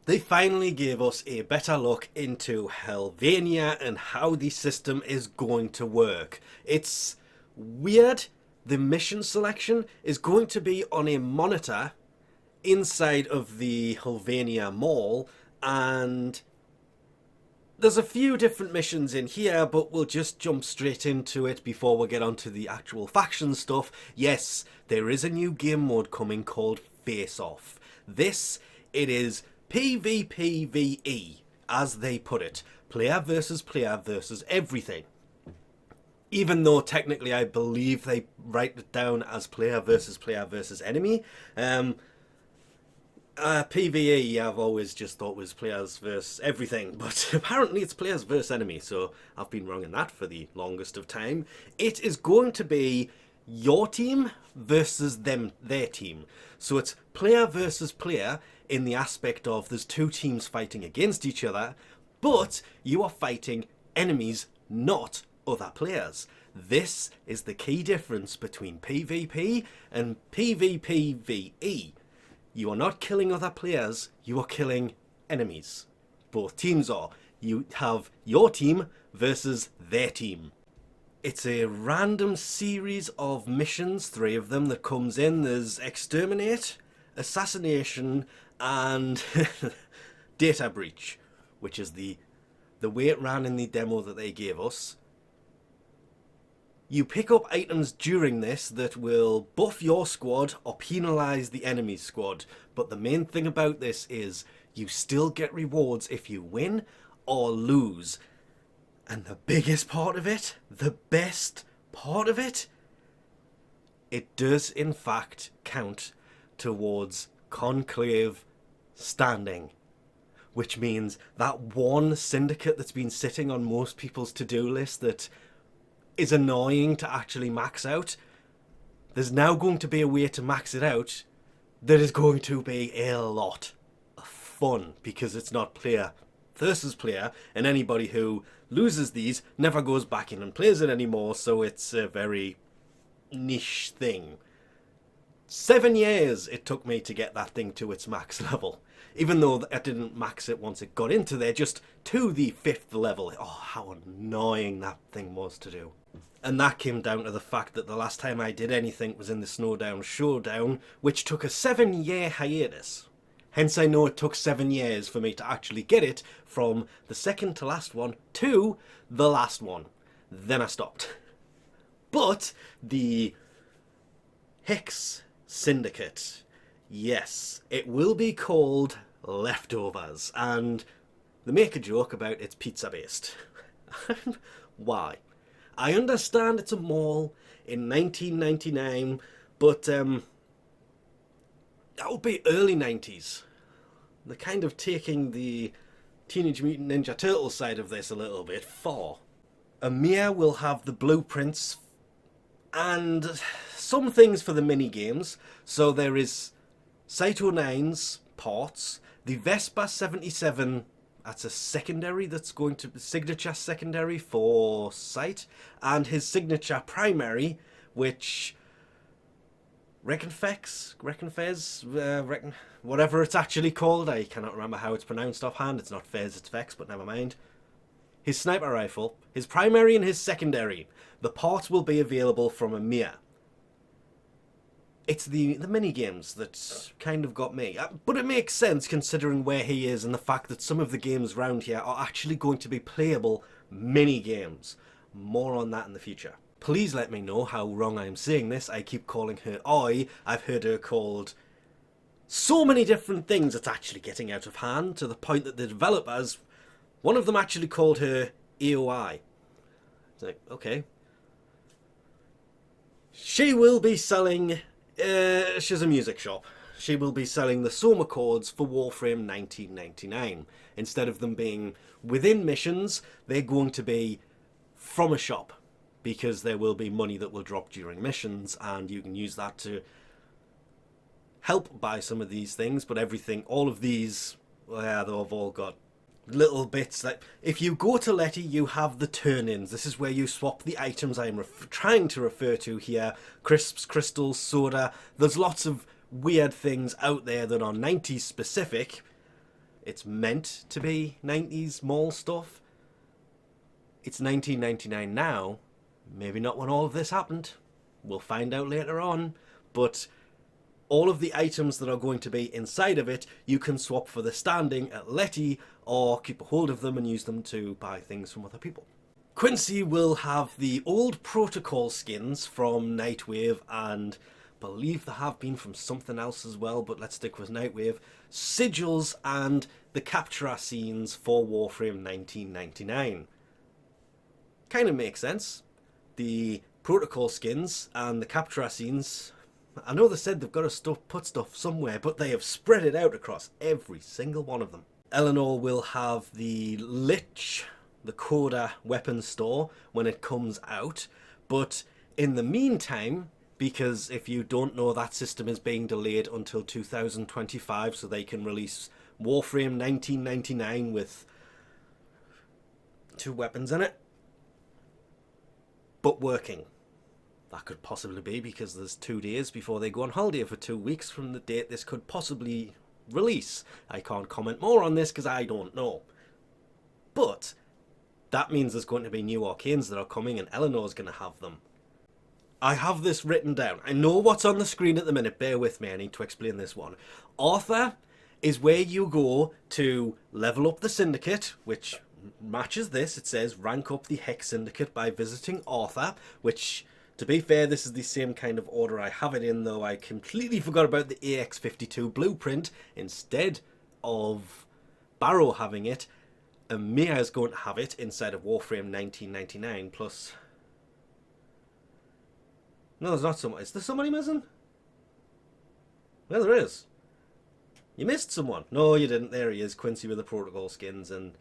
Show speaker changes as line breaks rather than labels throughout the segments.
They finally gave us a better look into Helvania and how the system is going to work. It's weird. The mission selection is going to be on a monitor inside of the Helvania Mall, and there's a few different missions in here, but we'll just jump straight into it before we get onto the actual faction stuff. Yes, there is a new game mode coming called Face Off. It is PVPVE, as they put it. Player versus everything. Even though technically I believe they write it down as player versus enemy. PvE I've always just thought was players versus everything, but apparently it's players versus enemy, so I've been wrong in that for the longest of time. It is going to be your team versus their team. So it's player versus player in the aspect of there's two teams fighting against each other, but you are fighting enemies, not other players. This is the key difference between PvP and PvPVE. You are not killing other players, you are killing enemies. Both teams are. You have your team versus their team. It's a random series of missions, 3 of them that comes in. There's Exterminate, Assassination, and Data Breach, which is the way it ran in the demo that they gave us. You pick up items during this that will buff your squad or penalise the enemy's squad. But the main thing about this is you still get rewards if you win or lose. And the biggest part of it, the best part of it, it does in fact count towards Conclave standing. Which means that one syndicate that's been sitting on most people's to-do list that is annoying to actually max out, there's now going to be a way to max it out that is going to be a lot of fun, because it's not player versus player, and anybody who loses these never goes back in and plays it anymore, so it's a very niche thing. 7 years it took me to get that thing to its max level. Even though I didn't max it once it got into there, just to the 5th level. Oh, how annoying that thing was to do. And that came down to the fact that the last time I did anything was in the Snowdown Showdown, which took a 7-year hiatus. Hence I know it took 7 years for me to actually get it from the second to last one to the last one. Then I stopped. But the Hex Syndicate, yes, it will be called Leftovers, and they make a joke about it's pizza based. Why? I understand it's a mall in 1999, but that would be early 90s. They're kind of taking the Teenage Mutant Ninja Turtles side of this a little bit far. Amir will have the blueprints and some things for the mini games. So there is Saito 9's parts, the Vespa 77, that's a secondary that's going to signature secondary for Sight, and his signature primary, which whatever it's actually called, I cannot remember how it's pronounced offhand. It's not Fez, it's Vex, but never mind. His sniper rifle, his primary and his secondary. The parts will be available from Amir. It's the mini-games that kind of got me. But it makes sense considering where he is and the fact that some of the games around here are actually going to be playable mini-games. More on that in the future. Please let me know how wrong I'm saying this. I keep calling her Oi. I've heard her called so many different things, it's actually getting out of hand to the point that the developers, one of them actually called her AOI. It's like, okay. She will be selling... she's a music shop. She will be selling the Soma codes for Warframe 1999. Instead of them being within missions, they're going to be from a shop, because there will be money that will drop during missions, and you can use that to help buy some of these things. But everything, all of these, yeah, they've all got little bits. Like if you go to Letty, you have the turn-ins. This is where you swap the items I'm trying to refer to here. Crisps, crystals, soda. There's lots of weird things out there that are 90s specific. it's meant to be 90s mall stuff. It's 1999 now. Maybe not when all of this happened. We'll find out later on. But all of the items that are going to be inside of it, you can swap for the standing at Letty or keep a hold of them and use them to buy things from other people. Quincy will have the old protocol skins from Nightwave, and I believe there have been from something else as well, but let's stick with Nightwave. Sigils and the capture scenes for Warframe 1999. Kind of makes sense. The protocol skins and the capture scenes, I know they said they've got to put stuff somewhere, but they have spread it out across every single one of them. Eleanor will have the Lich, the Coda weapon store, when it comes out, but in the meantime, because if you don't know, that system is being delayed until 2025 so they can release Warframe 1999 with 2 weapons in it, but working. That could possibly be because there's 2 days before they go on holiday for 2 weeks from the date this could possibly release. I can't comment more on this because I don't know. But that means there's going to be new arcanes that are coming and Eleanor's going to have them. I have this written down. I know what's on the screen at the minute. Bear with me, I need to explain this one. Arthur is where you go to level up the Syndicate, which matches this. It says rank up the Hex Syndicate by visiting Arthur, which, to be fair, this is the same kind of order I have it in, though I completely forgot about the AX52 blueprint. Instead of Barrow having it, Amir is going to have it inside of Warframe 1999, plus... No, there's not someone. Is there somebody missing? Well, there is. You missed someone. No, you didn't. There he is, Quincy with the protocol skins, and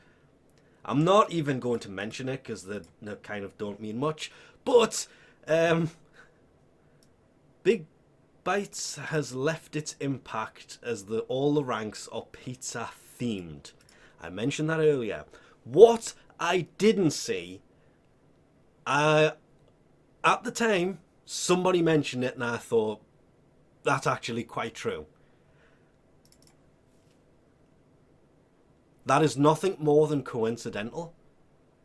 I'm not even going to mention it because they kind of don't mean much, but Big Bites has left its impact as all the ranks are pizza themed. I mentioned that earlier. What I didn't see, at the time, somebody mentioned it and I thought, that's actually quite true. That is nothing more than coincidental.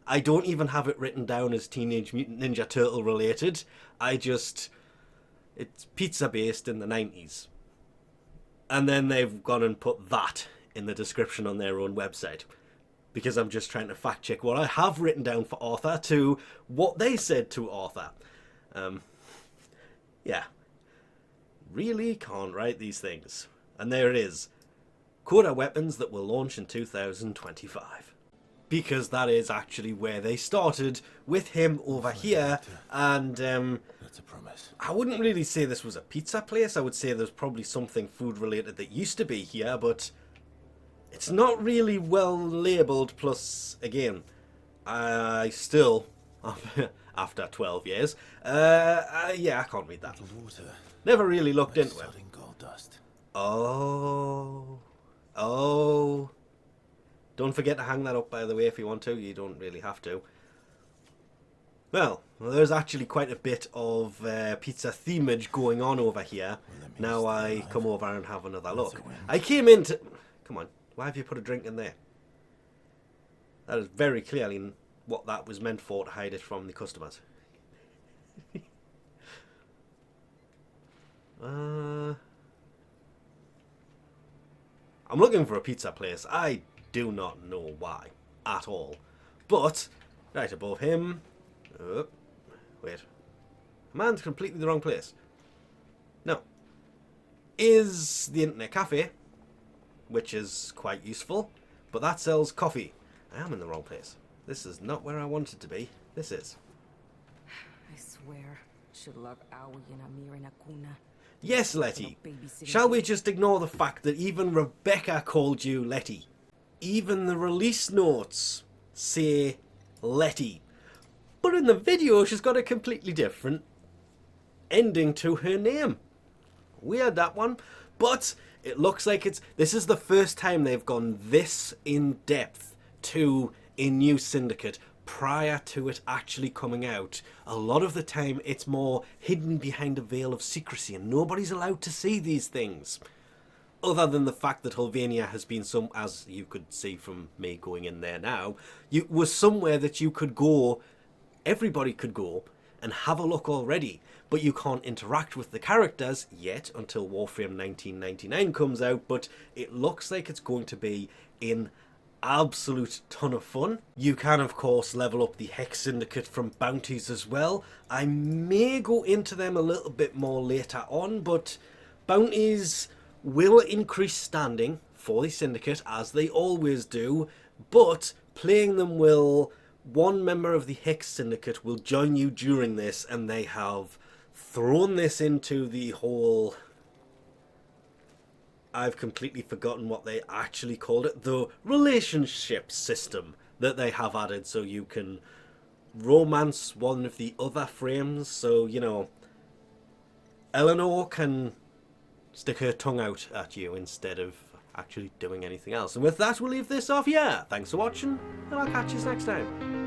I don't even have it written down as Teenage Mutant Ninja Turtle related. It's pizza based in the 90s. And then they've gone and put that in the description on their own website. Because I'm just trying to fact check what I have written down for Arthur to what they said to Arthur. Yeah. Really can't write these things. And there it is. Coda weapons that will launch in 2025. Because that is actually where they started with him over here. And
that's a promise.
I wouldn't really say this was a pizza place. I would say there's probably something food related that used to be here, but it's not really well labelled. Plus, again, I still, after 12 years, yeah, I can't read that.
Water.
Never really looked into it.
Gold dust.
Oh. Don't forget to hang that up, by the way, if you want to. You don't really have to. Well, there's actually quite a bit of pizza themage going on over here. Now I come over and have another look. I came into... Come on, why have you put a drink in there? That is very clearly what that was meant for, to hide it from the customers. I'm looking for a pizza place. I do not know why at all. But, right above him... Oh, wait. Man's completely the wrong place. No. Is the internet cafe, which is quite useful, but that sells coffee. I am in the wrong place. This is not where I wanted to be. This is.
I swear, should love Aoi and Amir and Akuna.
Yes, Letty. Shall we just ignore the fact that even Rebecca called you Letty? Even the release notes say Letty. But in the video, she's got a completely different ending to her name. Weird, that one. But it looks like this is the first time they've gone this in depth to a new Syndicate prior to it actually coming out. A lot of the time, it's more hidden behind a veil of secrecy and nobody's allowed to see these things. Other than the fact that Hulvania has been some, as you could see from me going in there now, was somewhere that you could go, everybody could go and have a look already, but you can't interact with the characters yet until Warframe 1999 comes out, but it looks like it's going to be an absolute ton of fun. You can, of course, level up the Hex Syndicate from bounties as well. I may go into them a little bit more later on, but bounties will increase standing for the Syndicate, as they always do, but playing them will... One member of the Hex Syndicate will join you during this, and they have thrown this into the whole... I've completely forgotten what they actually called it. The relationship system that they have added, so you can romance one of the other frames. So, you know, Eleanor can stick her tongue out at you instead of actually doing anything else. And with that, we'll leave this off here. Thanks for watching, and I'll catch you next time.